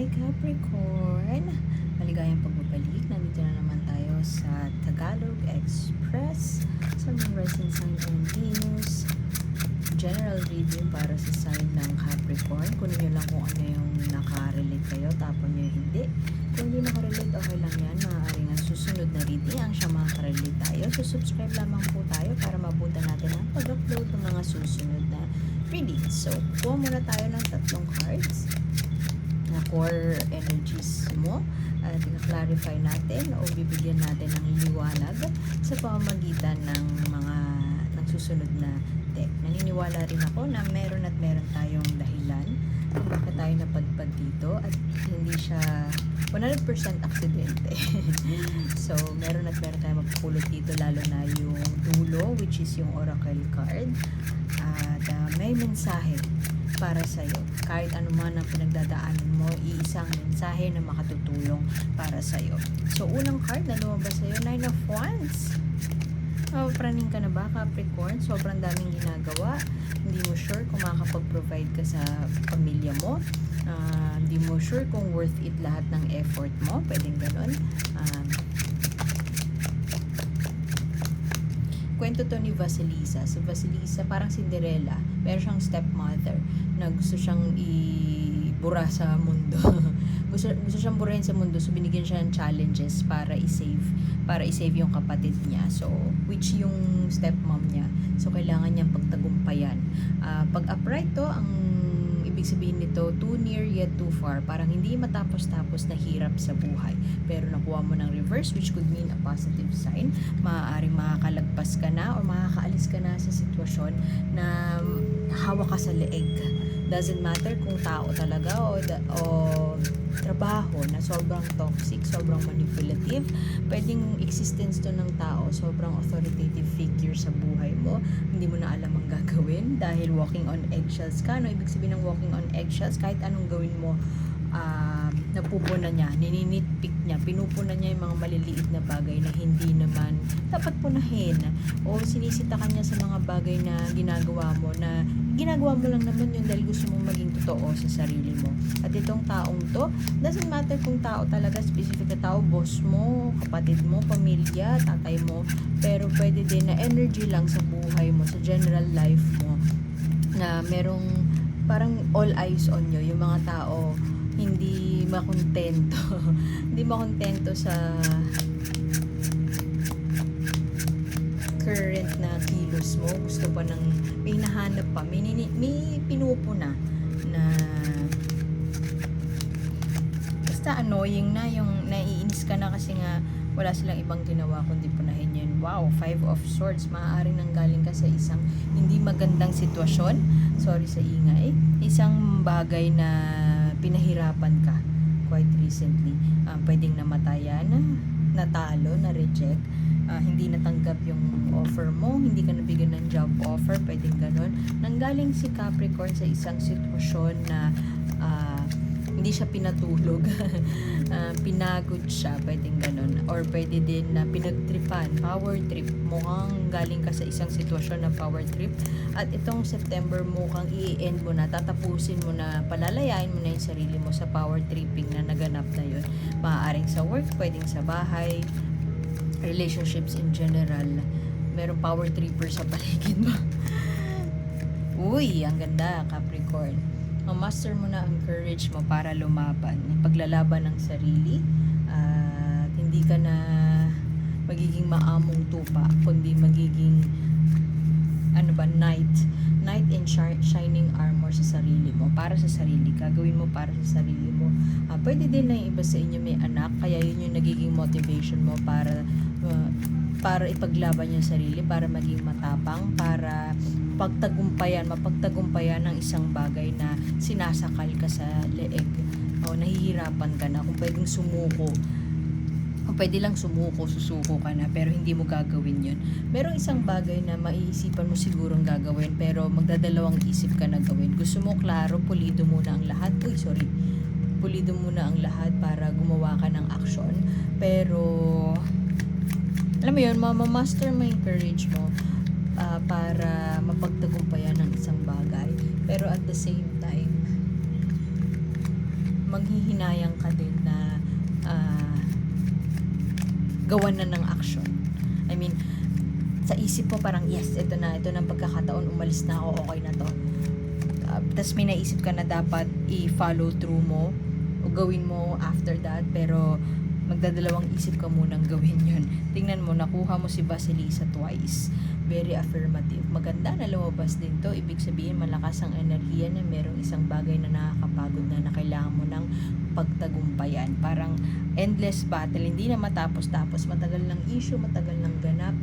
Hi Capricorn! Maligayang pagbabalik. Nandito na naman tayo sa Tagalog Express sa mga rising sign and Venus. General reading para sa sign ng Capricorn. Kunin nyo lang kung ano yung nakarelate kayo, tapon nyo yung hindi. Kung hindi nakarelate, okay lang yan. Maaaring ang susunod na reading ang siya makarelate tayo. So subscribe lamang po tayo para mabutan natin ang pag-upload ng mga susunod na readings. So kuha muna tayo ng 3 cards na core energies mo at i-clarify natin o bibigyan natin ng liwanag sa pamamagitan ng mga nagsusunod na deck. Naniniwala rin ako na meron tayong dahilan kung bakit tayo napadpad dito at hindi siya 100% aksidente. So, meron tayong mapupulot dito, lalo na yung dulo, which is yung oracle card. At may mensahe para sa'yo. Kahit ano man ang pinagdadaanan mo, iisang mensahe na makatutulong para sa'yo. So, unang card na lumabas sa'yo, 9 of Wands. Praning ka na ba, Capricorn? Sobrang daming ginagawa. Hindi mo sure kung makakapag-provide ka sa pamilya mo. Hindi mo sure kung worth it lahat ng effort mo. Pwedeng ganun. Kwento to ni Vasilisa. Si Vasilisa, parang Cinderella. Meron siyang stepmother na gusto siyang ibura sa mundo. gusto siyang burahin sa mundo. So, binigyan siya ng challenges para i-save yung kapatid niya. So, which yung stepmom niya. So, kailangan niyang pagtagumpayan. Pag upright to, ang ibig sabihin nito, too near yet too far. Parang hindi matapos-tapos na hirap sa buhay. Pero nakuha mo ng reverse, which could mean a positive sign. Maaaring makakalagpas ka na o makakaalis ka na sa sitwasyon na hawak ka sa leeg. Doesn't matter kung tao talaga o trabaho na sobrang toxic, sobrang manipulative. Pwedeng existence to ng tao, sobrang authoritative figure sa buhay mo. Hindi mo na alam ang gagawin dahil walking on eggshells ka. Ano ibig sabihin ng walking on eggshells? Kahit anong gawin mo, napupunan niya, nininitpick niya, pinupunan niya yung mga maliliit na bagay na hindi naman dapat punahin. O sinisita ka niya sa mga bagay na ginagawa mo lang naman yun dahil gusto mong maging totoo sa sarili mo. At itong taong to, doesn't matter kung tao talaga, specific na tao, boss mo, kapatid mo, pamilya, tatay mo, pero pwede din na energy lang sa buhay mo, sa general life mo, na merong parang all eyes on you, yung mga tao hindi makontento hindi makontento sa current na kilos mo, gusto pa ng may hinahanap pa, may pinupuna na basta annoying na, yung naiinis ka na kasi nga wala silang ibang ginawa kundi punahin yun. Wow, 5 of Swords. Maaaring nanggaling ka sa isang hindi magandang sitwasyon. Sorry sa ingay. Isang bagay na pinahirapan ka quite recently. Pwedeng namatayan, natalo, na-reject. Hindi natanggap yung offer mo, hindi ka nabigyan ng job offer, pwedeng ganun. Nanggaling si Capricorn sa isang sitwasyon na hindi siya pinatulog. Pinagod siya, pwedeng ganun. Or pwede din na pinagtripan, power trip. Mukhang galing ka sa isang sitwasyon na power trip. At itong September mukhang i-end mo na, tatapusin mo na, palalayain mo na yung sarili mo sa power tripping na naganap na yun. Maaaring sa work, pwedeng sa bahay, relationships in general. Merong power tripper sa paligid mo. Uy, ang ganda, Capricorn. Master mo na ang courage mo para lumaban, paglalaban ng sarili, at hindi ka na magiging maamong tupa, kundi magiging knight in shining armor sa sarili mo, para sa sarili, gagawin mo para sa sarili mo. Pwede din na yung iba sa inyo may anak, kaya yun yung nagiging motivation mo para ipaglaban yung sarili, para maging matapang, para mapagtagumpayan ng isang bagay na sinasakal ka sa leeg o nahihirapan ka na. Kung pwedeng sumuko, kung pwede lang susuko ka na, pero hindi mo gagawin yun. Merong isang bagay na maiisipan mo sigurong gagawin, pero magdadalawang isip ka na gawin. Gusto mo klaro, pulido muna ang lahat. Pulido muna ang lahat para gumawa ka ng aksyon. Pero alam mo yun, mamaster mo yung courage mo para mapagtagumpayan ng isang bagay. Pero at the same time, manghihinayang ka din na gawan na ng action. I mean, sa isip mo parang, yes, ito na ang pagkakataon, umalis na ako, okay na to. Tas may naisip ka na dapat i-follow through mo o gawin mo after that, pero magdadalawang isip ka munang gawin yun. Tingnan mo, nakuha mo si Vasilisa twice. Very affirmative. Maganda na lumabas din to. Ibig sabihin, malakas ang enerhiya na merong isang bagay na nakakapagod na kailangan mo ng pagtagumpayan. Parang endless battle. Hindi na matapos-tapos. Matagal ng issue, matagal ng ganap.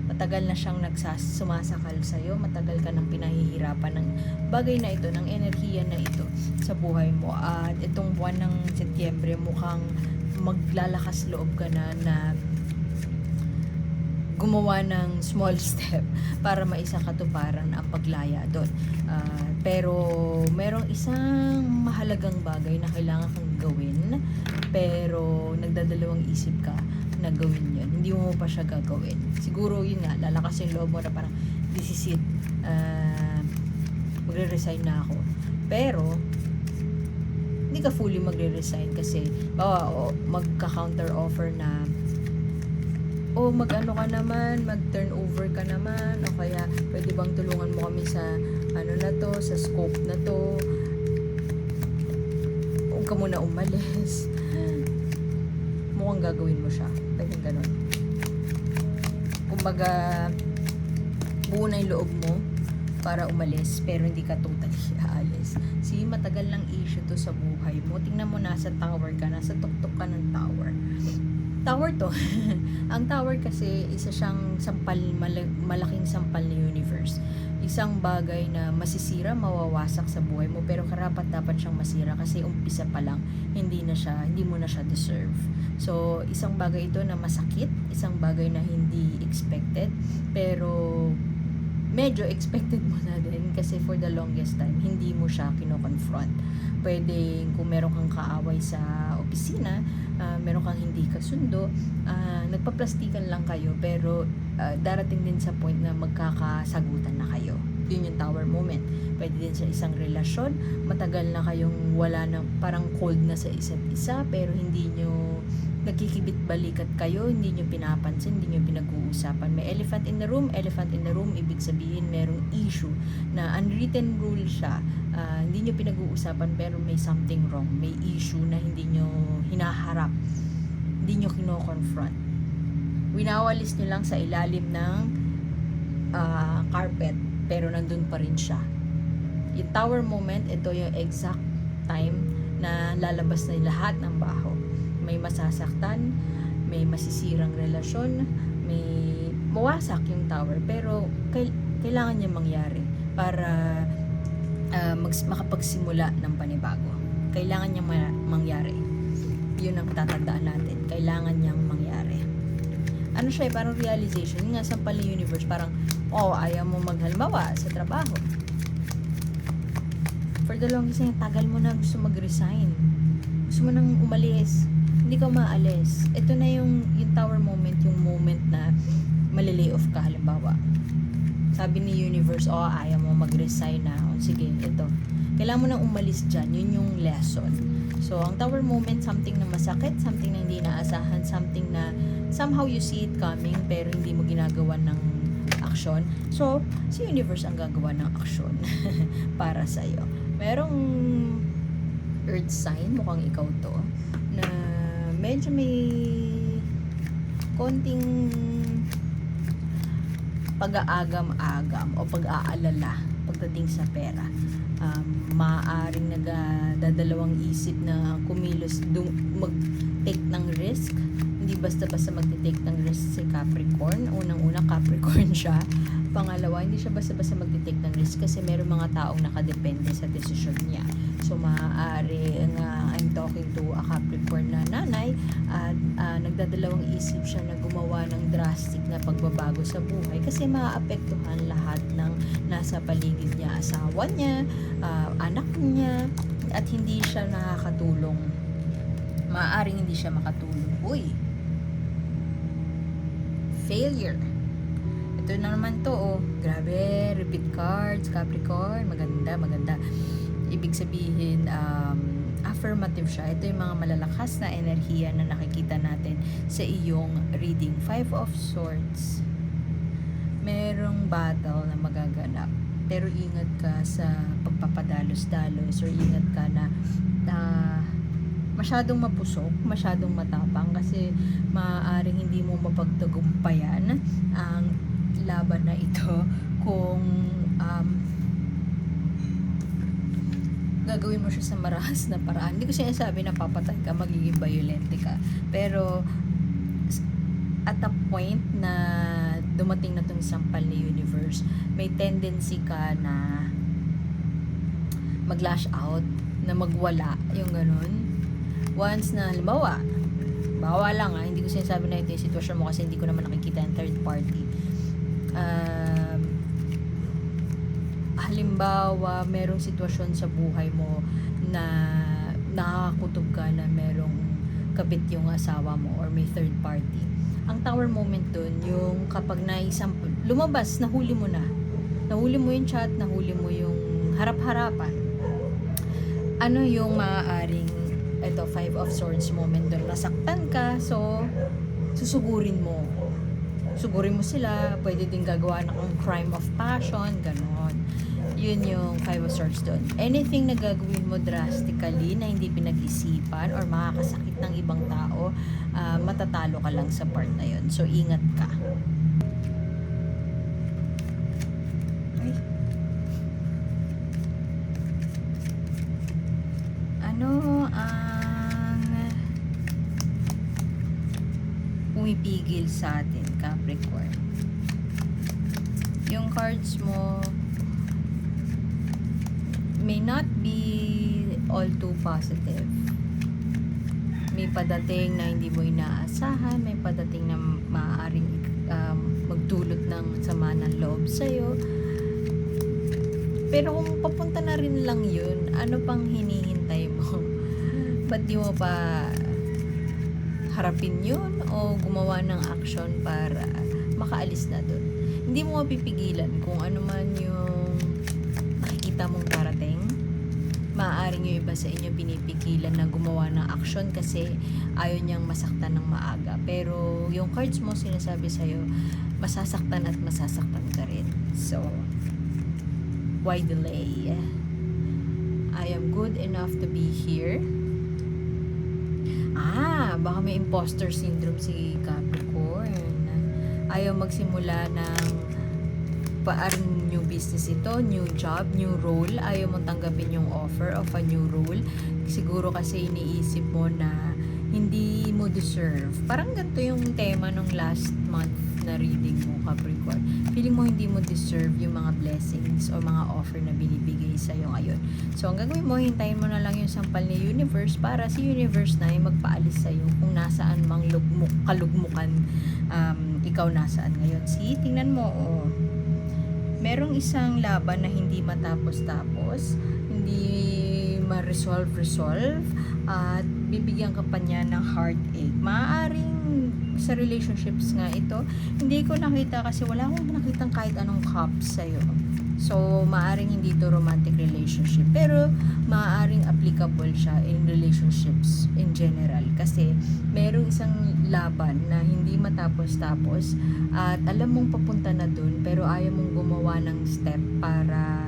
Matagal na siyang sumasakal sa'yo. Matagal ka nang pinahihirapan ng bagay na ito, ng enerhiya na ito sa buhay mo. At itong buwan ng Setyembre, mukhang maglalakas loob ka na gumawa ng small step para maisakatuparan ang paglaya doon. Pero merong isang mahalagang bagay na kailangan kang gawin, pero nagdadalawang isip ka na gawin yun. Hindi mo pa siya gagawin. Siguro yun nga, lalakas yung loob mo na parang, this is it. Magre-resign na ako. Pero hindi ka fully magre-resign kasi magka-counter offer na mag-ano ka naman, mag-turnover ka naman, o kaya pwede bang tulungan mo kami sa ano na to, sa scope na to, huwag ka muna umalis. Mukhang gagawin mo siya, pwede ganun. Kumbaga buo na yung loob mo para umalis, pero hindi ka totally aalis. See, matagal lang issue to sa buhay mo. Tingnan mo, nasa tower ka, nasa tuktok ka ng tower. Tower to. Ang tower kasi isa siyang sampal, malaking sampal ni universe. Isang bagay na masisira, mawawasak sa buhay mo, pero karapat dapat siyang masira kasi umpisa pa lang, hindi mo na siya deserve. So, isang bagay ito na masakit, isang bagay na hindi expected, pero medyo expected mo na din kasi for the longest time, hindi mo siya kino-confront. Pwede kung meron kang kaaway sa opisina, meron kang hindi kasundo, nagpaplastikan lang kayo, pero darating din sa point na magkakasagutan na kayo. Yun yung tower moment. Pwede din sa isang relasyon, matagal na kayong wala na, parang cold na sa isa't isa, pero hindi nyo nagkikibit balikat kayo, hindi nyo pinapansin, hindi nyo pinag-uusapan. May elephant in the room, ibig sabihin merong issue na unwritten rule siya. Hindi nyo pinag-uusapan pero may something wrong, may issue na hindi nyo hinaharap, hindi nyo kino-confront. Winawalis nyo lang sa ilalim ng carpet, pero nandun pa rin siya. Yung tower moment, ito yung exact time na lalabas na lahat ng baho. May masasaktan, may masisirang relasyon, may mawasak yung tower, pero kailangan niya mangyari para makapagsimula ng panibago. Kailangan niya mangyari. Yun ang tatandaan natin. Kailangan niyang mangyari. Ano siya, parang realization. Yung nga, sampal ng universe, parang, ayaw mo maghalimbawa sa trabaho. For the longest time, tagal mo na gusto mag-resign. Gusto mo nang umalis. Hindi ka maalis. Ito na yung tower moment, yung moment na malilay off ka, halimbawa. Sabi ni universe, ayaw mo mag-resign na. Sige, ito. Kailangan mo nang umalis dyan. Yun yung lesson. So, ang tower moment, something na masakit, something na hindi naasahan, something na somehow you see it coming, pero hindi mo ginagawa ng aksyon. So, si universe ang gagawa ng aksyon para sa'yo. Merong earth sign, mukhang ikaw to, na medyo may konting pag-aagam-agam o pag-aalala pagdating sa pera. Maaaring nagdadalawang isip na kumilos, mag-take ng risk. Hindi basta-basta mag-take ng risk si Capricorn. Unang-una, Capricorn siya. Pangalawa, hindi siya basta-basta mag-take ng risk kasi meron mga taong nakadepende sa desisyon niya. So, maaari nga, I'm talking to a Capricorn na nanay at nagdadalawang isip siya na gumawa ng drastic na pagbabago sa buhay kasi maaapektuhan lahat ng nasa paligid niya, asawa niya, anak niya, at hindi siya nakakatulong. Maaaring hindi siya makatulong. Failure. Ito na naman to, grabe, repeat cards, Capricorn, maganda. Ibig sabihin, affirmative siya. Ito yung mga malalakas na enerhiya na nakikita natin sa iyong reading. 5 of Swords. Merong battle na magaganap. Pero ingat ka sa pagpapadalos-dalos or ingat ka na masyadong mapusok, masyadong matapang kasi maaaring hindi mo mapagtagumpayan ang laban na ito kung gagawin mo siya sa marahas na paraan. Hindi ko sinasabi na papatay ka, magiging violente ka. Pero at a point na dumating na tong sampal ni universe, may tendency ka na mag-lash out, na magwala, yung ganun. Once na, halimbawa, bawa lang hindi ko sinasabi na ito yung sitwasyon mo kasi hindi ko naman nakikita yung third party. Halimbawa, merong sitwasyon sa buhay mo na nakakakutob ka na merong kabit yung asawa mo or may third party. Ang tower moment dun, yung kapag lumabas, nahuli mo na. Nahuli mo yung chat, nahuli mo yung harap-harapan. Ano yung maaaring, ito, 5 of Swords moment dun, nasaktan ka, so, susugurin mo. Sugurin mo sila, pwede din gagawa ng crime of passion, ganon. Yun yung 5 of Swords doon. Anything na gagawin mo drastically na hindi pinag-isipan or makakasakit ng ibang tao, matatalo ka lang sa part na yun. So, ingat ka. Ay. Ano ang pumipigil sa atin, Capricorn? Yung cards mo may not be all too positive. May padating na hindi mo inaasahan, may padating na maaaring magdulot ng sama ng loob sa'yo. Pero kung papunta na rin lang yun, ano pang hinihintay mo? Ba't di mo pa harapin yun o gumawa ng action para makaalis na dun? Hindi mo mapipigilan kung ano man yung nakikita mong parating. Maaaring yung iba sa inyo pinipigilan na gumawa ng action kasi ayaw niyang masaktan ng maaga. Pero yung cards mo sinasabi sa'yo, masasaktan at masasaktan ka rin. So, why delay? I am good enough to be here. Baka may imposter syndrome si Capricorn. Ayaw magsimula ng new business ito, new job, new role. Ayaw mong tanggapin yung offer of a new role. Siguro kasi iniisip mo na hindi mo deserve. Parang ganito yung tema nung last month na reading mo, Capricorn. Feeling mo hindi mo deserve yung mga blessings o mga offer na binibigay sa'yo ngayon. So, ang gagawin mo, hintayin mo na lang yung sampal ni universe para si universe na yung magpaalis sa'yo kung nasaan mang kalugmukan ikaw nasaan ngayon. See, tingnan mo, merong isang laban na hindi matapos-tapos, hindi ma-resolve, at bibigyan ka pa niya ng heartache. Maaaring sa relationships nga ito, hindi ko nakita kasi wala akong nakitang kahit anong cup sa'yo. So, maaaring hindi to romantic relationship. Pero, maaaring applicable siya in relationships in general. Kasi, merong isang laban na hindi matapos-tapos at alam mong papunta na dun pero ayaw mong gumawa ng step para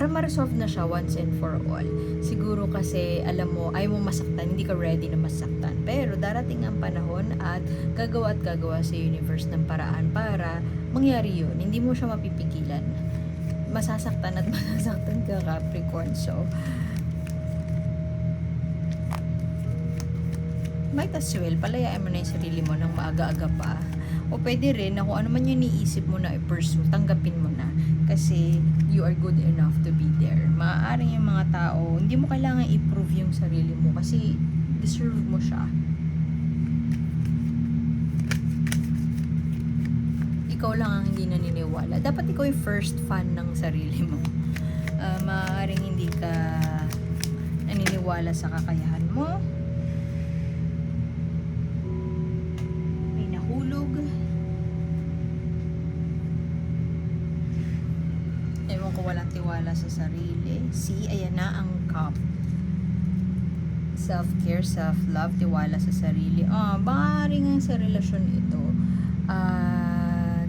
ma-resolve na siya once and for all. Siguro kasi alam mo, ayaw mo masaktan, hindi ka ready na masaktan. Pero darating ang panahon at gagawa sa universe ng paraan para mangyari yun. Hindi mo siya mapipigilan. Masasaktan at masasaktan ka, Capricorn. So, might as well, palayaan mo na yung sarili mo ng maaga-aga pa. O pwede rin na kung ano man yung iniisip mo na i-pursue, tanggapin mo na. Kasi you are good enough to be there. Maaaring yung mga tao, hindi mo kailangan i-prove yung sarili mo kasi deserve mo siya. Ikaw lang ang hindi naniniwala. Dapat ikaw yung first fan ng sarili mo. Maaaring hindi ka naniniwala sa kakayahan mo. May nahulog. Ewan ko, walang tiwala sa sarili. See, ayan na ang cup. Self-care, self-love, tiwala sa sarili. Baka nga sa relasyon ito,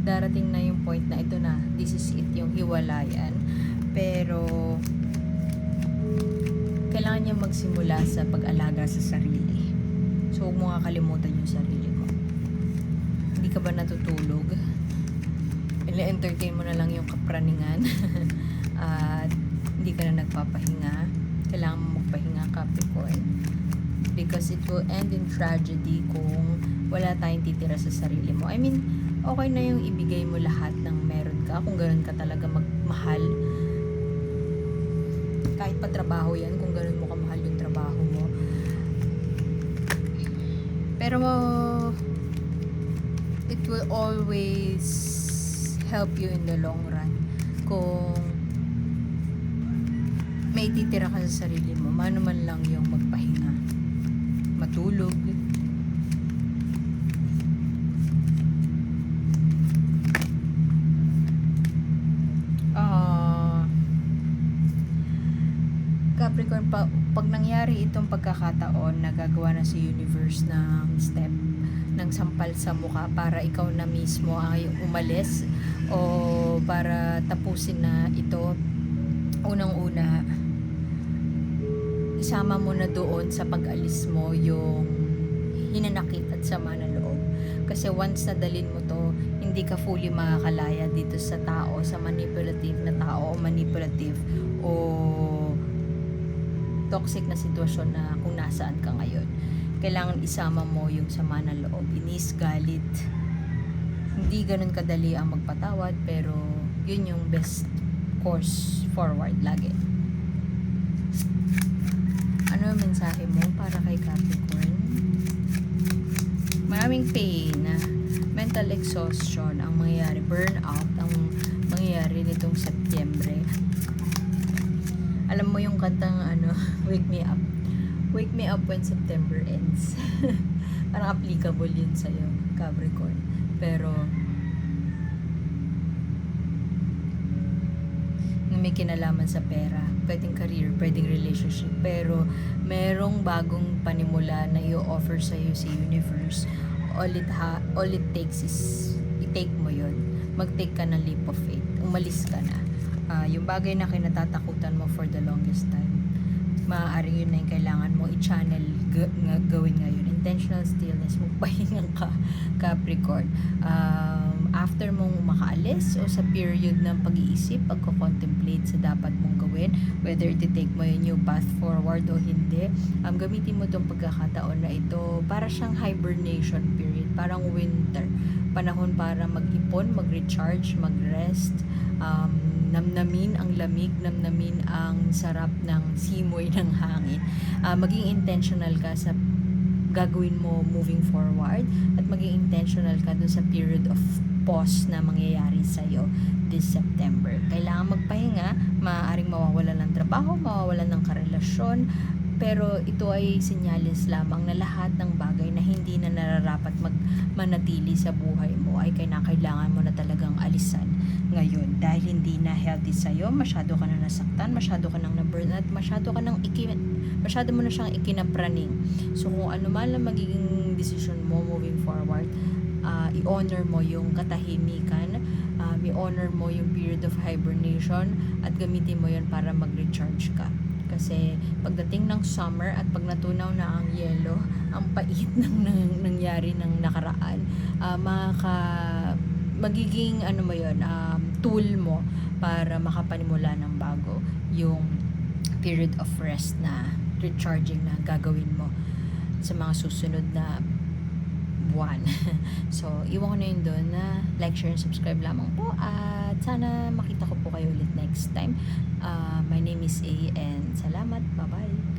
darating na yung point na ito na, this is it, yung hiwalayan. Pero, kailangan niya magsimula sa pag-alaga sa sarili. So, huwag mo nga kalimutan yung sarili mo. Hindi ka ba natutulog? Entertain mo na lang yung kapraningan. At hindi ka na nagpapahinga. Kailangan mo magpahinga, Capricorn. Because it will end in tragedy kung wala tayong titira sa sarili mo. I mean, okay na yung ibigay mo lahat ng meron ka. Kung gano'n ka talaga magmahal. Kahit pa trabaho yan, kung gano'n mo kamahal yung trabaho mo. Pero, it will always help you in the long run. Kung may titira ka sa sarili mo, mano man lang yung magpahinga, matulog. Capricorn, pag nangyari itong pagkakataon na gagawa na si universe ng step, ng sampal sa mukha para ikaw na mismo ay umalis o para tapusin na ito, unang-una isama mo na doon sa pag-alis mo yung hinanakit at sama na loob. Kasi once nadalin mo to, hindi ka fully makakalaya dito sa tao, sa manipulative na tao o manipulative o toxic na sitwasyon na kung nasaan ka ngayon. Kailangan isama mo yung sama ng loob, inis, galit. Hindi ganun kadali ang magpatawad, pero yun yung best course forward lagi. Ano yung mensahe mo para kay Capricorn? Maraming pain, mental exhaustion ang mangyayari, burnout ang mangyayari nitong Setyembre. Alam mo yung kantang Wake Me Up. Wake me up when September ends. Parang applicable yun sa'yo, Capricorn. Pero, may kinalaman sa pera, pwedeng career, pwedeng relationship, pero merong bagong panimula na i-offer sa'yo si universe. All it takes is, i-take mo yun. Mag-take ka ng leap of faith. Umalis ka na. Yung bagay na kinatatakutan mo for the longest time, maaaring yun na yung kailangan mo i-channel gawin ngayon. Intentional stillness, magpahinga ka, Capricorn. After mong makaalis o sa period ng pag-iisip, pagko-contemplate sa dapat mong gawin, whether i-take mo yung new path forward o hindi, gamitin mo itong pagkakataon na ito para siyang hibernation period, parang winter, panahon para mag-ipon, mag-recharge, mag-rest, namnamin ang lamig, namnamin ang sarap ng simoy ng hangin. Maging intentional ka sa gagawin mo moving forward at maging intentional ka dun sa period of pause na mangyayari sa'yo this September. Kailangan magpahinga, maaaring mawawalan ng trabaho, mawawalan ng karelasyon, pero ito ay senyales lamang na lahat ng bagay na hindi na nararapat manatili sa buhay mo ay kailangan mo na talagang alisan ngayon dahil hindi na healthy sa'yo, masyado ka na nasaktan, masyado ka nang na-burn at masyado mo na siyang ikinapraning. So kung ano man lang magiging decision mo moving forward, i-honor mo yung katahimikan, i-honor mo yung period of hibernation at gamitin mo yun para mag-recharge ka. Kasi pagdating ng summer at pag natunaw na ang yelo, ang pait ng nangyari ng nakaraan, magiging tool mo para makapanimula ng bago yung period of rest na recharging na gagawin mo sa mga susunod na buwan. So, iwan ko na yun doon na like, share, and subscribe lamang po at sana makita ko po kayo ulit next time. My name is A and salamat. Bye-bye.